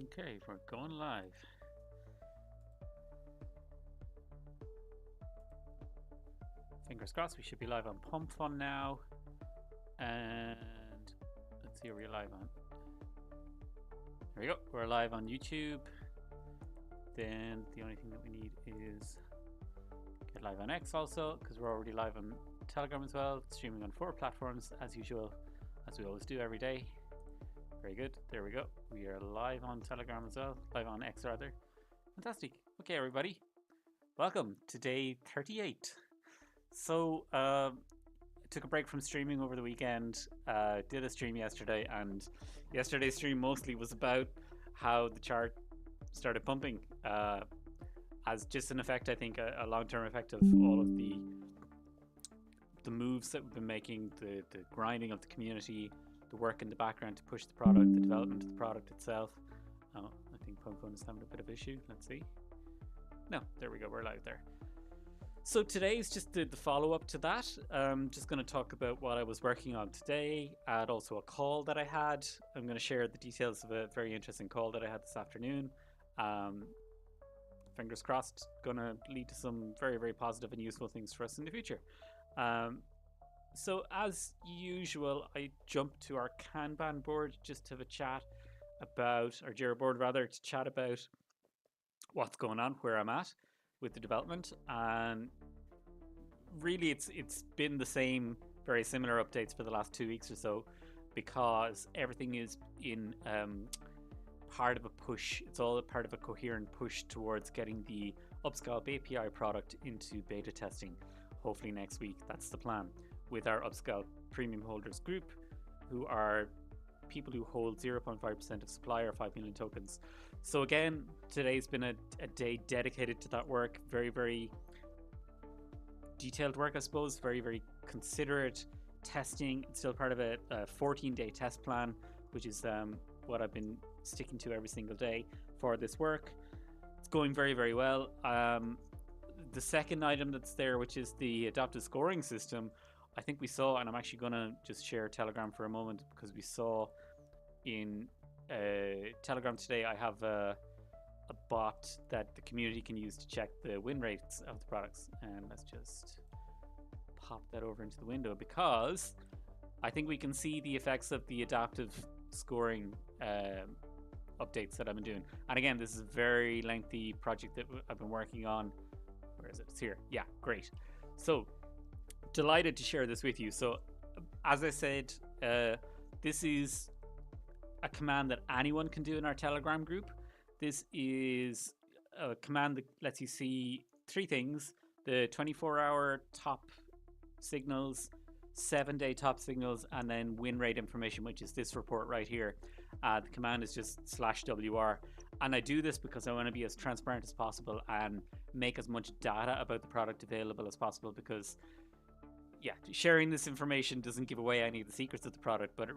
Okay, we're going live. Fingers crossed, we should be live on PumpFun now. And let's see, are we live on? There we go, we're live on YouTube. Then the only thing that we need is get live on X also, because we're already live on Telegram as well, streaming on 4 platforms as usual, as we always do every day. Very good, there we go. We are live on Telegram as well, live on X rather. Fantastic. Okay, everybody, welcome to day 38. So, I took a break from streaming over the weekend. Did a stream yesterday, and yesterday's stream mostly was about how the chart started pumping, as just an effect. I think a long-term effect of all of the moves that we've been making, the grinding of the community, the work in the background to push the product, the development of the product itself. Oh, I think PumpFun is having a bit of issue. Let's see. No, there we go. We're live there. So today is just the follow-up to that. Just going to talk about what I was working on today and also a call that I had. I'm going to share the details of a very interesting call that I had this afternoon. Fingers crossed, going to lead to some very, very positive and useful things for us in the future. So as usual, I jumped to our Kanban board just to have a chat about, or Jira board rather, to chat about what's going on, where I'm at with the development, and really it's been the same, very similar updates for the last 2 weeks or so, because everything is in part of a push. It's all part of a coherent push towards getting the Upscalp API product into beta testing, hopefully next week. That's the plan, with our Upscalp premium holders group, who are people who hold 0.5% of supply or 5 million tokens. So again, today's been a day dedicated to that work. Very, very detailed work, I suppose. Very, very considerate testing. It's still part of a 14-day test plan, which is what I've been sticking to every single day for this work. It's going very, very well. The second item that's there, which is the adaptive scoring system, I think we saw, and I'm actually going to just share Telegram for a moment, because we saw in Telegram today, I have a bot that the community can use to check the win rates of the products. And let's just pop that over into the window, because I think we can see the effects of the adaptive scoring updates that I've been doing. And again, this is a very lengthy project that I've been working on. Where is it? It's here. Yeah, great. So delighted to share this with you. So as I said, this is a command that anyone can do in our Telegram group. This is a command that lets you see 3 things: the 24-hour top signals, 7-day top signals, and then win rate information, which is this report right here. The command is just /WR. And I do this because I want to be as transparent as possible and make as much data about the product available as possible, because yeah, sharing this information doesn't give away any of the secrets of the product, but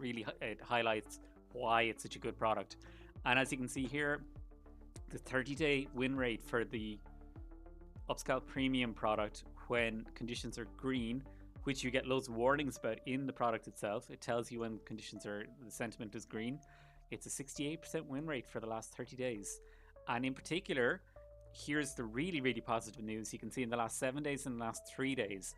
it highlights why it's such a good product. And as you can see here, the 30-day win rate for the Upscalp Premium product when conditions are green, which you get loads of warnings about in the product itself. It tells you when the sentiment is green. It's a 68% win rate for the last 30 days. And in particular, here's the really, really positive news. You can see in the last 7 days and the last 3 days,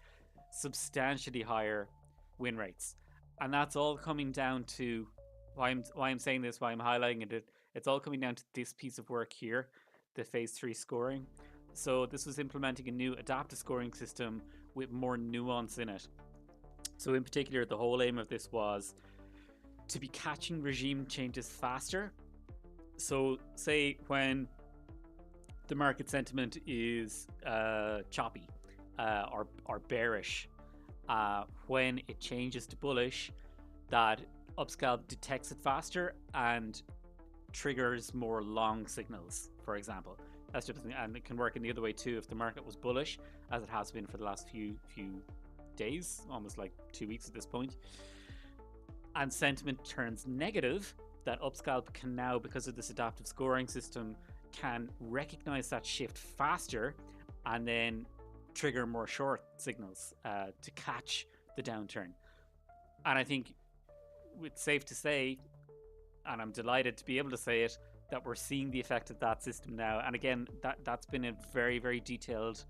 substantially higher win rates. And that's all coming down to why I'm saying this, why I'm highlighting it. It's all coming down to this piece of work here, the phase 3 scoring. So this was implementing a new adaptive scoring system with more nuance in it. So in particular, the whole aim of this was to be catching regime changes faster. So say when the market sentiment is choppy or bearish, when it changes to bullish, that Upscalp detects it faster and triggers more long signals, for example. That's just, and it can work in the other way too. If the market was bullish, as it has been for the last few days, almost like 2 weeks at this point, and sentiment turns negative, that Upscalp can now, because of this adaptive scoring system, can recognize that shift faster and then trigger more short signals to catch the downturn. And I think it's safe to say, and I'm delighted to be able to say it, that we're seeing the effect of that system now. And again, that's been a very, very detailed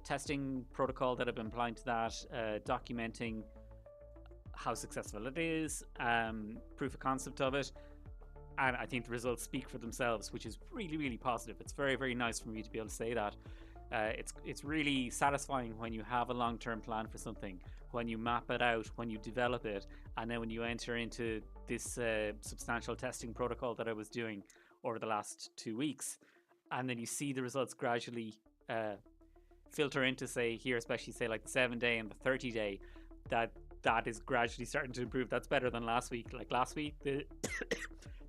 testing protocol that I've been applying to that, documenting how successful it is, proof of concept of it. And I think the results speak for themselves, which is really, really positive. It's very, very nice for me to be able to say that. It's really satisfying when you have a long-term plan for something, when you map it out, when you develop it, and then when you enter into this substantial testing protocol that I was doing over the last 2 weeks, and then you see the results gradually filter into, say, here, especially say like the 7-day and the 30-day, that is gradually starting to improve. That's better than last week. Like last week, the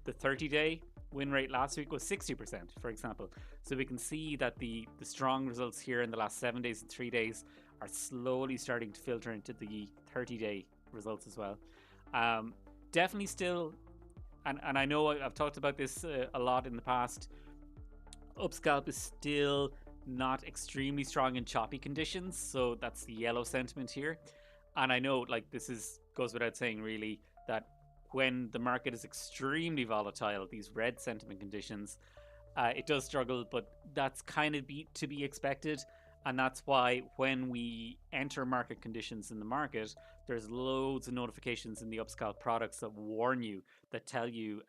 30-day win rate last week was 60%, for example. So we can see that the strong results here in the last 7 days and 3 days are slowly starting to filter into the 30-day results as well. Definitely still, and I know I've talked about this a lot in the past, Upscalp is still not extremely strong in choppy conditions. So that's the yellow sentiment here. And I know, like, goes without saying really, that when the market is extremely volatile, these red sentiment conditions, it does struggle, but that's kind of to be expected. And that's why when we enter market conditions in the market, there's loads of notifications in the Upscalp products that warn you, that tell you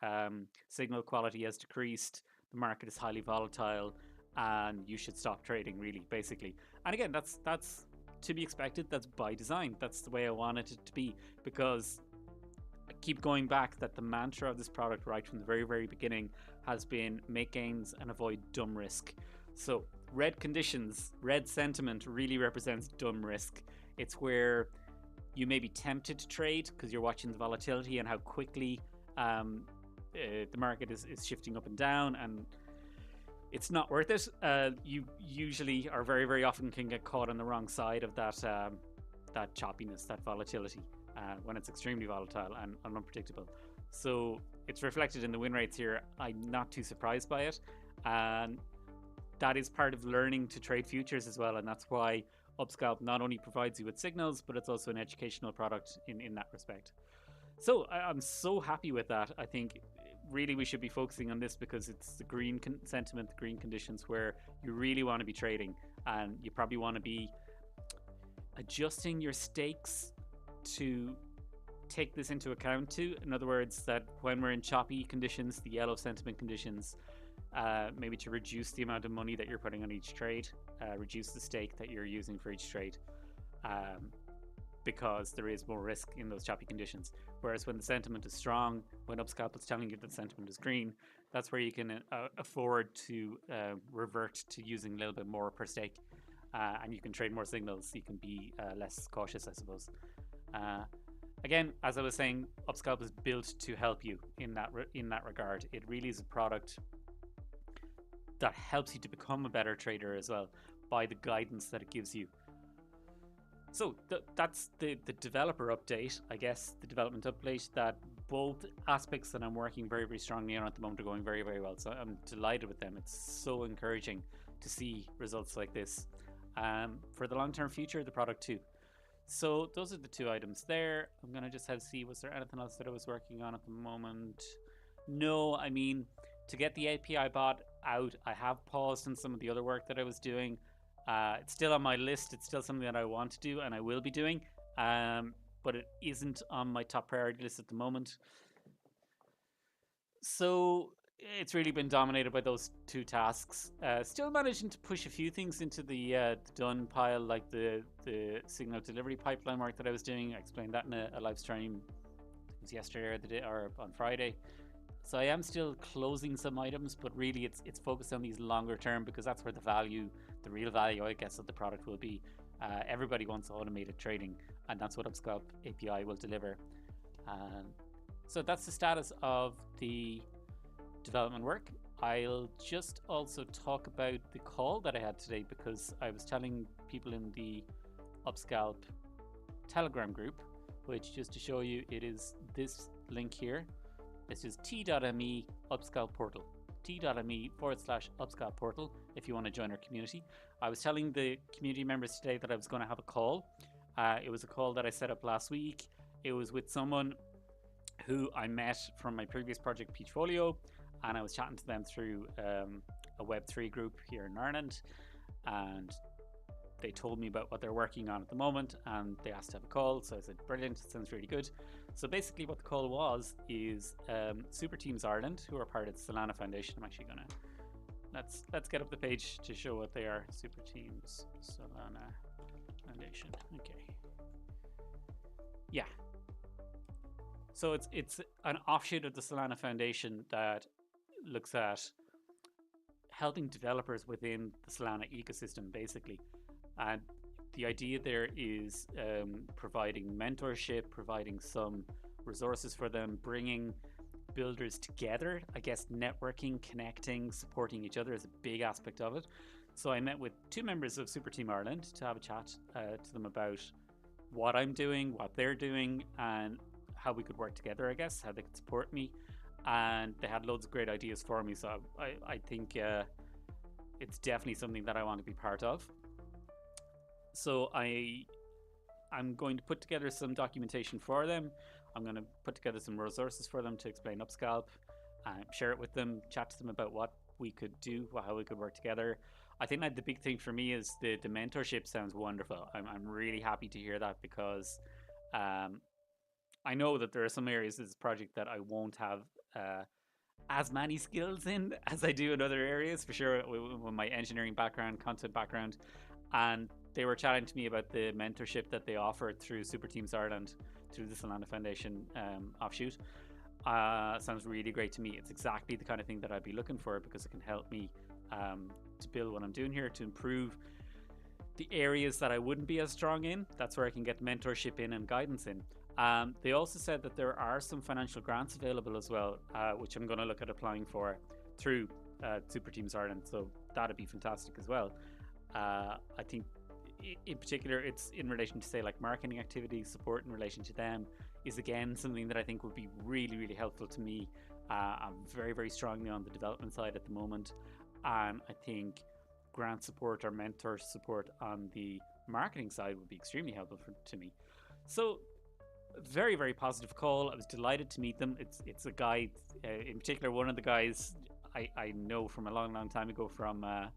signal quality has decreased, the market is highly volatile, and you should stop trading, really, basically. And again, that's to be expected. That's by design. That's the way I wanted it to be, because I keep going back that the mantra of this product right from the very, very beginning has been make gains and avoid dumb risk. So red conditions, red sentiment really represents dumb risk. It's where you may be tempted to trade because you're watching the volatility and how quickly the market is shifting up and down, and it's not worth it. You usually, or very, very often, can get caught on the wrong side of that choppiness, that volatility, when it's extremely volatile and unpredictable. So it's reflected in the win rates here. I'm not too surprised by it, and that is part of learning to trade futures as well. And that's why Upscalp not only provides you with signals, but it's also an educational product in that respect. So I'm so happy with that. I think really we should be focusing on this because it's the green sentiment, the green conditions where you really want to be trading, and you probably want to be adjusting your stakes to take this into account too. In other words, that when we're in choppy conditions, the yellow sentiment conditions, maybe to reduce the amount of money that you're putting on each trade, reduce the stake that you're using for each trade, because there is more risk in those choppy conditions. Whereas when the sentiment is strong, when Upscalp is telling you that the sentiment is green, that's where you can afford to revert to using a little bit more per stake, and you can trade more signals. You can be less cautious, I suppose. Again, as I was saying, Upscalp is built to help you in that regard. It really is a product that helps you to become a better trader as well by the guidance that it gives you. So that's the developer update, I guess, the development update, that both aspects that I'm working very, very strongly on at the moment are going very, very well. So I'm delighted with them. It's so encouraging to see results like this for the long-term future of the product too. So those are the two items there. I'm going to just have to see, was there anything else that I was working on at the moment? No, I mean, to get the API bot out, I have paused on some of the other work that I was doing. It's still on my list. It's still something that I want to do and I will be doing, but it isn't on my top priority list at the moment. So it's really been dominated by those two tasks. Still managing to push a few things into the done pile, like the signal delivery pipeline work that I was doing. I explained that in a live stream. It was yesterday or the day, or on Friday. So I am still closing some items, but really it's focused on these longer term, because that's where the real value, I guess, of the product will be. Everybody wants automated trading, and that's what Upscalp API will deliver. So that's the status of the development work. I'll just also talk about the call that I had today, because I was telling people in the Upscalp Telegram group, which, just to show you, it is this link here. This is t.me Upscalp portal, t.me/Upscalp portal, if you want to join our community. I was telling the community members today that I was going to have a call. It was a call that I set up last week. It was with someone who I met from my previous project, Peachfolio. and I was chatting to them through a Web3 group here in Ireland, and they told me about what they're working on at the moment, and they asked to have a call. So I said, brilliant, sounds really good. So basically what the call was is Super Teams Ireland, who are part of the Solana Foundation. I'm actually gonna let's get up the page to show what they are. Super Teams Solana Foundation. Okay. Yeah. So it's an offshoot of the Solana Foundation that looks at helping developers within the Solana ecosystem, basically. And the idea there is providing mentorship, providing some resources for them, bringing builders together. I guess networking, connecting, supporting each other is a big aspect of it. So I met with 2 members of Super Team Ireland to have a chat to them about what I'm doing, what they're doing, and how we could work together, I guess, how they could support me. And they had loads of great ideas for me. So I think it's definitely something that I want to be part of. So I'm going to put together some documentation for them. I'm going to put together some resources for them to explain Upscalp, share it with them, chat to them about what we could do, how we could work together. I think that the big thing for me is the mentorship sounds wonderful. I'm really happy to hear that, because I know that there are some areas of this project that I won't have as many skills in as I do in other areas, for sure, with my engineering background, content background. And they were chatting to me about the mentorship that they offer through Super Teams Ireland, through the Solana Foundation offshoot. Sounds really great to me. It's exactly the kind of thing that I'd be looking for, because it can help me to build what I'm doing here, to improve the areas that I wouldn't be as strong in. That's where I can get mentorship in and guidance in. They also said that there are some financial grants available as well, which I'm going to look at applying for through Super Teams Ireland. So that'd be fantastic as well. I think in particular, it's in relation to, say, like marketing activities, support in relation to them is again something that I think would be really, really helpful to me. I'm very, very strongly on the development side at the moment, and I think grant support or mentor support on the marketing side would be extremely helpful to me. So very, very positive call. I was delighted to meet them. It's a guy, in particular, one of the guys I know from a long, long time ago from a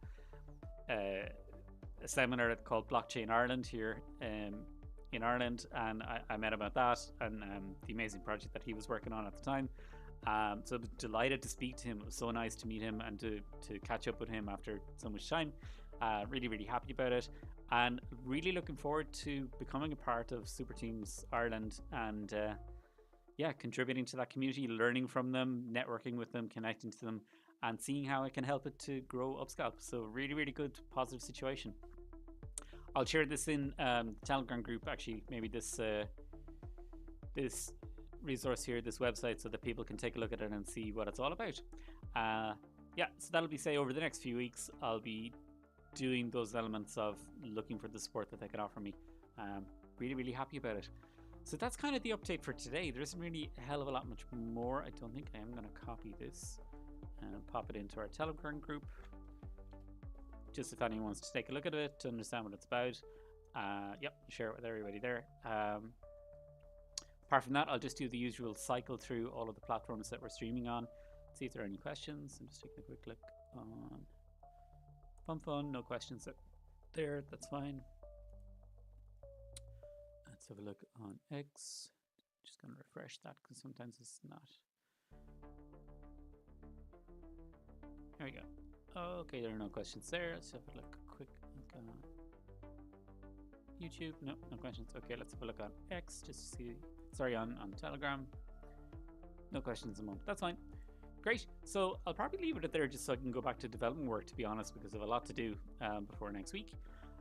seminar called Blockchain Ireland here in Ireland, and I met him at that, and the amazing project that he was working on at the time. So I was delighted to speak to him. It was so nice to meet him and to catch up with him after so much time. Really, really happy about it, and really looking forward to becoming a part of Super Teams Ireland, and contributing to that community, learning from them, networking with them, connecting to them, and seeing how I can help it to grow Upscalp. So really, really good, positive situation. I'll share this in the Telegram group, actually, maybe this resource here, this website, so that people can take a look at it and see what it's all about. So that'll be, say, over the next few weeks, I'll be doing those elements of looking for the support that they can offer me. Really, really happy about it. So that's kind of the update for today. There isn't really a hell of a lot much more. I don't think. I am going to copy this and pop it into our Telegram group, just if anyone wants to take a look at it to understand what it's about. Share it with everybody there. Apart from that, I'll just do the usual cycle through all of the platforms that we're streaming on, see if there are any questions. I'm just taking a quick look on PumpFun. No questions there, that's fine. Let's have a look on X. Just going to refresh that because sometimes it's not. There we go. Okay, there are no questions there. Let's have a look quick on YouTube. No questions. Okay, let's have a look on X just to see. Sorry, on Telegram. No questions at the moment. That's fine. Great. So I'll probably leave it there just so I can go back to development work, to be honest, because I have a lot to do before next week.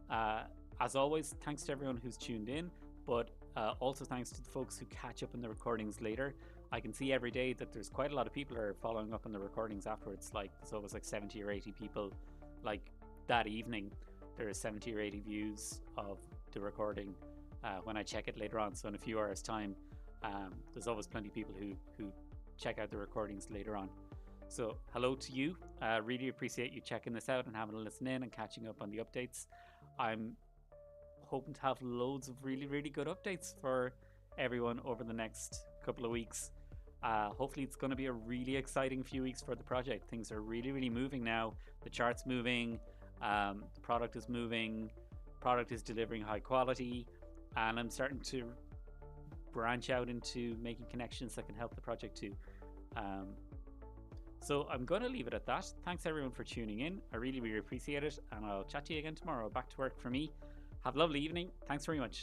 As always, thanks to everyone who's tuned in, but also thanks to the folks who catch up on the recordings later. I can see every day that there's quite a lot of people who are following up on the recordings afterwards. Like, there's always like 70 or 80 people. Like that evening, there are 70 or 80 views of the recording when I check it later on. So in a few hours time, there's always plenty of people who check out the recordings later on. So hello to you. Really appreciate you checking this out and having a listen in and catching up on the updates. I'm hoping to have loads of really, really good updates for everyone over the next couple of weeks. Hopefully, it's going to be a really exciting few weeks for the project. Things are really, really moving now. The chart's moving, the product is moving, product is delivering high quality, and I'm starting to branch out into making connections that can help the project too. So I'm going to leave it at that. Thanks everyone for tuning in. I really, really appreciate it, and I'll chat to you again tomorrow. Back to work for me. Have a lovely evening. Thanks very much.